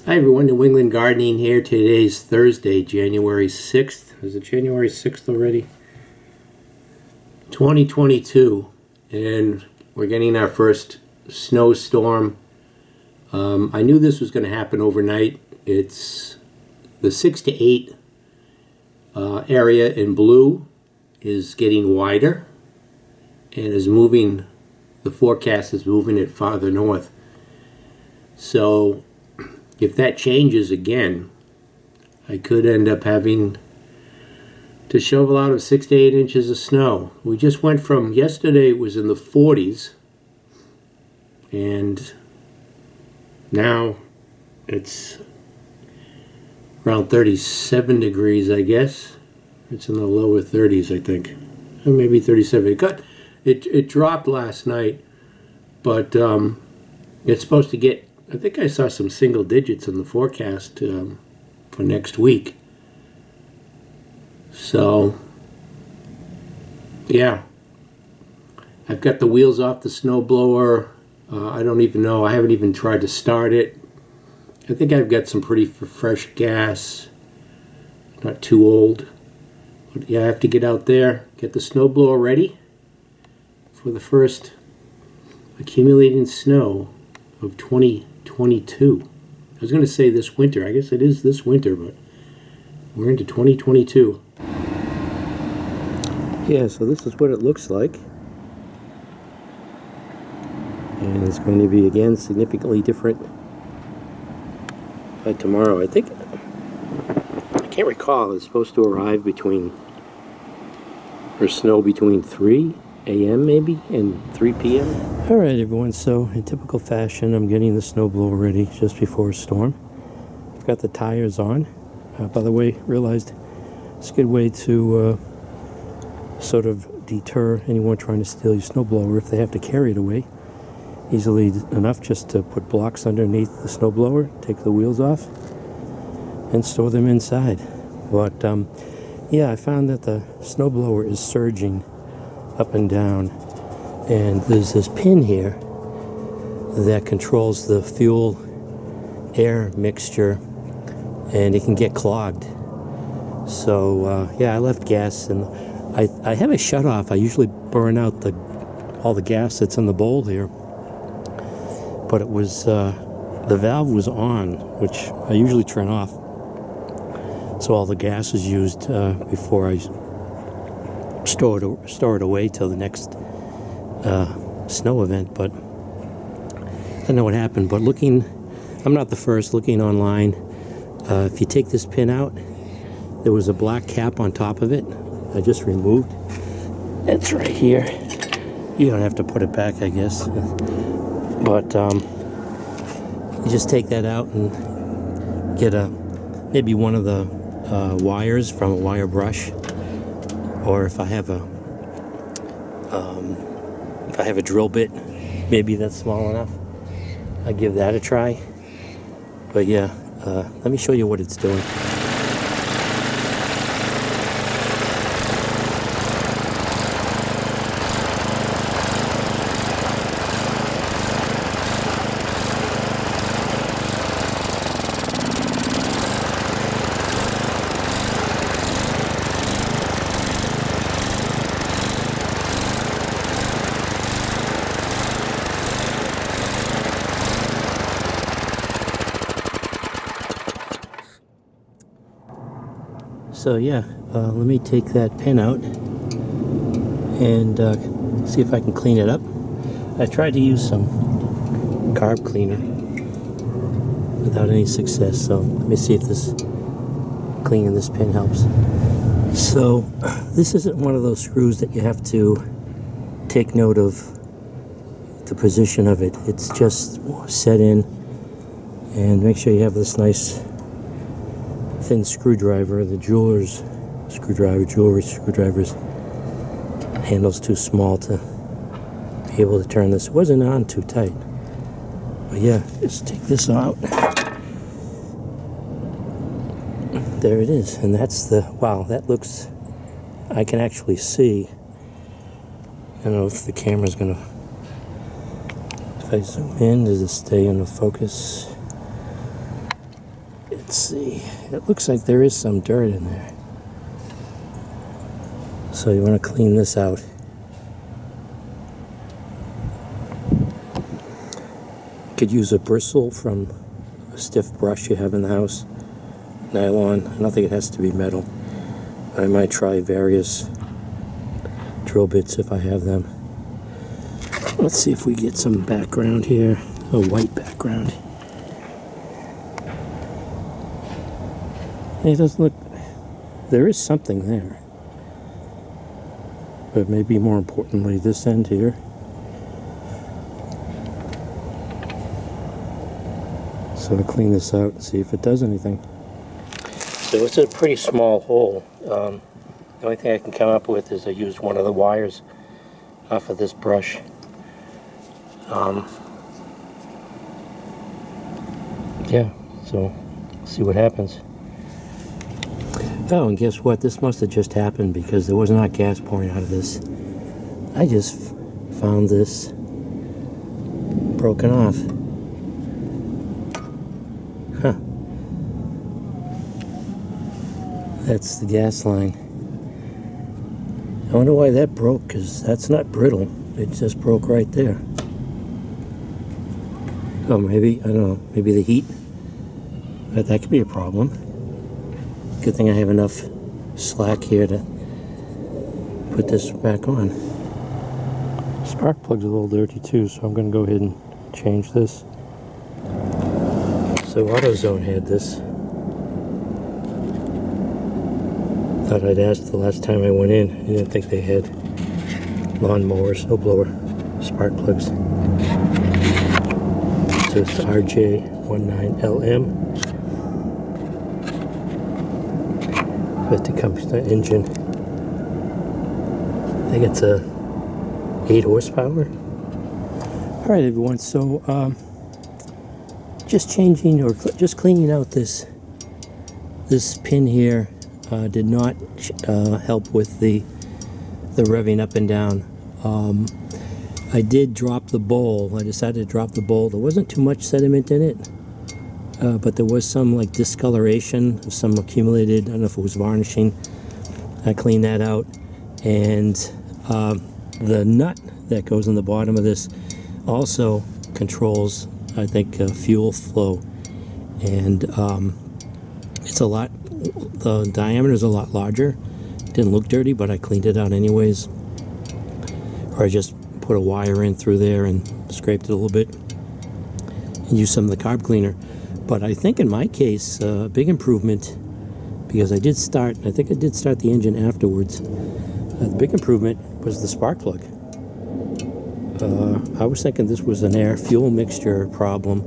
Hi everyone, New England Gardening here. Today's Thursday, January 6th. Is it January 6th already? 2022. And we're getting our first snowstorm. I knew this was going to happen overnight. It's the 6 to 8 area in blue is getting wider and is moving, the forecast is moving it farther north. So if that changes again, I could end up having to shovel out of 6 to 8 inches of snow. We just went from, yesterday it was in the 40s, and now it's around 37 degrees, I guess. It's in the lower 30s, I think. Or maybe 37. It dropped last night, but it's supposed to get, I think I saw some single digits in the forecast for next week. So, yeah. I've got the wheels off the snowblower. I don't even know. I haven't even tried to start it. I think I've got some pretty fresh gas. Not too old. But yeah, I have to get out there, get the snowblower ready for the first accumulating snow of 2022. I was going to say this winter. I guess it is this winter, but we're into 2022. Yeah, so this is what it looks like. And it's going to be, again, significantly different by tomorrow. I think, I can't recall, it's supposed to arrive between, or snow between 3 a.m. maybe and 3 p.m. Alright everyone, so in typical fashion I'm getting the snowblower ready just before a storm. I've got the tires on. By the way, realized it's a good way to sort of deter anyone trying to steal your snowblower if they have to carry it away. Easily enough just to put blocks underneath the snowblower, take the wheels off, and store them inside. But yeah, I found that the snowblower is surging up and down, and there's this pin here that controls the fuel air mixture, and it can get clogged. So yeah, I left gas, and I have a shutoff. I usually burn out all the gas that's in the bowl here, but it was the valve was on, which I usually turn off, so all the gas is used before I store it away till the next snow event. But I don't know what happened, but I'm not the first. Looking online, if you take this pin out, there was a black cap on top of it. I just removed. It's right here. You don't have to put it back, I guess, but you just take that out and get maybe one of the wires from a wire brush. Or if I have a drill bit, maybe that's small enough, I give that a try. But yeah, let me show you what it's doing. So yeah, let me take that pin out and see if I can clean it up. I tried to use some carb cleaner without any success, so let me see if cleaning this pin helps. So this isn't one of those screws that you have to take note of the position of it. It's just set in, and make sure you have this nice thin screwdriver. The jeweler's screwdrivers handle's too small to be able to turn this. It wasn't on too tight, but yeah, just take this out. There it is, and that's wow, that looks, I can actually see. I don't know if the camera's gonna, if I zoom in, does it stay in the focus? let's see. It looks like there is some dirt in there. So you want to clean this out. You could use a bristle from a stiff brush you have in the house. Nylon. I don't think it has to be metal. I might try various drill bits if I have them. Let's see if we get some background here. A white background. It doesn't look... There is something there. But maybe more importantly, this end here. So to clean this out and see if it does anything. So it's a pretty small hole. The only thing I can come up with is I used one of the wires off of this brush. Yeah, so see what happens. Oh, and guess what? This must have just happened because there was not gas pouring out of this. I just found this broken off. Huh. That's the gas line. I wonder why that broke, because that's not brittle. It just broke right there. Oh, maybe, I don't know, maybe the heat. But that could be a problem. Good thing I have enough slack here to put this back on. Spark plug's a little dirty too, so I'm going to go ahead and change this. So AutoZone had this. Thought I'd ask the last time I went in. I didn't think they had lawnmower, snowblower spark plugs. So it's RJ19LM. But the combustion engine, I think it's a 8 horsepower. Alright everyone, so just changing or just cleaning out this pin here did not help with the revving up and down. I did drop the bowl. I decided to drop the bowl. There wasn't too much sediment in it. But there was some like discoloration, some accumulated, I don't know if it was varnishing. I cleaned that out. And the nut that goes in the bottom of this also controls, I think, fuel flow. And it's a lot, the diameter is a lot larger. It didn't look dirty, but I cleaned it out anyways. Or I just put a wire in through there and scraped it a little bit and used some of the carb cleaner. But I think in my case, a big improvement, because I think I did start the engine afterwards. The big improvement was the spark plug. I was thinking this was an air-fuel mixture problem,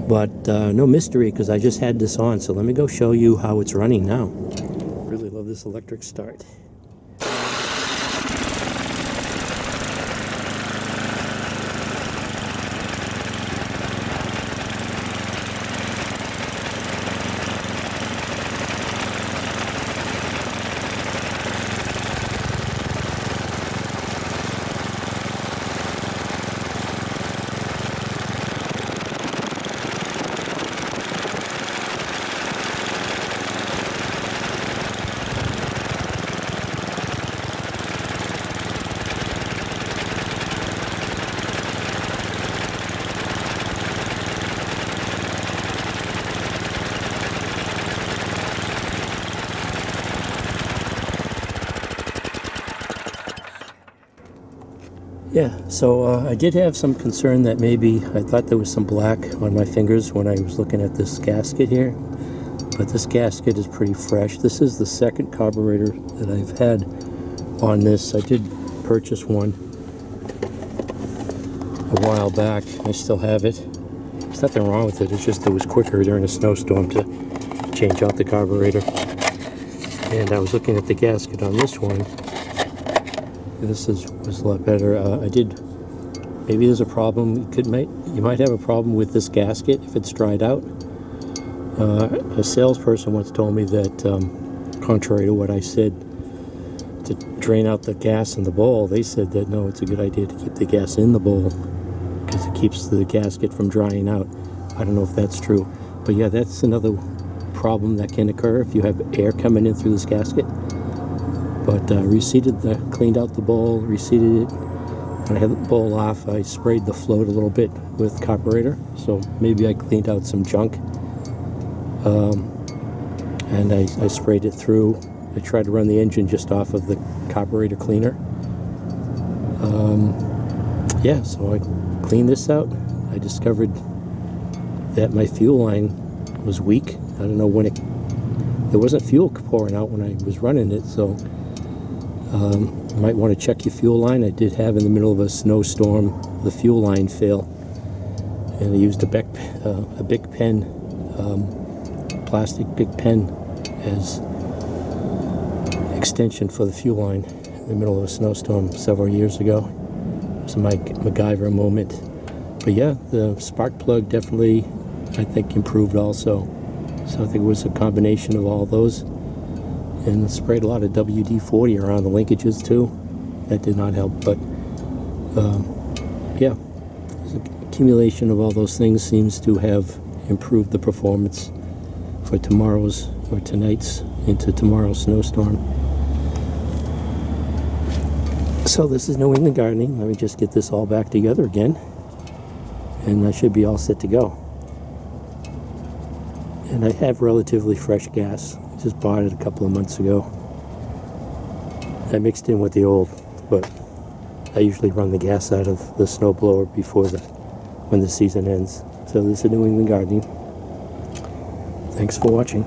but no mystery because I just had this on. So let me go show you how it's running now. Really love this electric start. Yeah, so I did have some concern that maybe I thought there was some black on my fingers when I was looking at this gasket here, but this gasket is pretty fresh. This is the second carburetor that I've had on this. I did purchase one a while back. I still have it. There's nothing wrong with it. It's just it was quicker during a snowstorm to change out the carburetor. And I was looking at the gasket on this one. This was a lot better. Maybe there's a problem. You might have a problem with this gasket if it's dried out. A salesperson once told me that, contrary to what I said, to drain out the gas in the bowl, they said that no, it's a good idea to keep the gas in the bowl because it keeps the gasket from drying out. I don't know if that's true. But yeah, that's another problem that can occur if you have air coming in through this gasket. But cleaned out the bowl, reseated it. When I had the bowl off, I sprayed the float a little bit with carburetor, so maybe I cleaned out some junk. And I sprayed it through. I tried to run the engine just off of the carburetor cleaner. Yeah, so I cleaned this out. I discovered that my fuel line was weak. I don't know when there wasn't fuel pouring out when I was running it, so you might want to check your fuel line. I did have in the middle of a snowstorm the fuel line fail, and I used a Bic pen, plastic Bic pen as extension for the fuel line in the middle of a snowstorm several years ago. It was a MacGyver moment. But yeah, the spark plug definitely, I think, improved also. So I think it was a combination of all those. And sprayed a lot of WD-40 around the linkages too. That did not help, but yeah, the accumulation of all those things seems to have improved the performance for tomorrow's or tonight's into tomorrow's snowstorm. So this is New England Gardening. Let me just get this all back together again, and I should be all set to go. And I have relatively fresh gas. Just bought it a couple of months ago. I mixed in with the old, but I usually run the gas out of the snowblower when the season ends. So this is New England Gardening. Thanks for watching.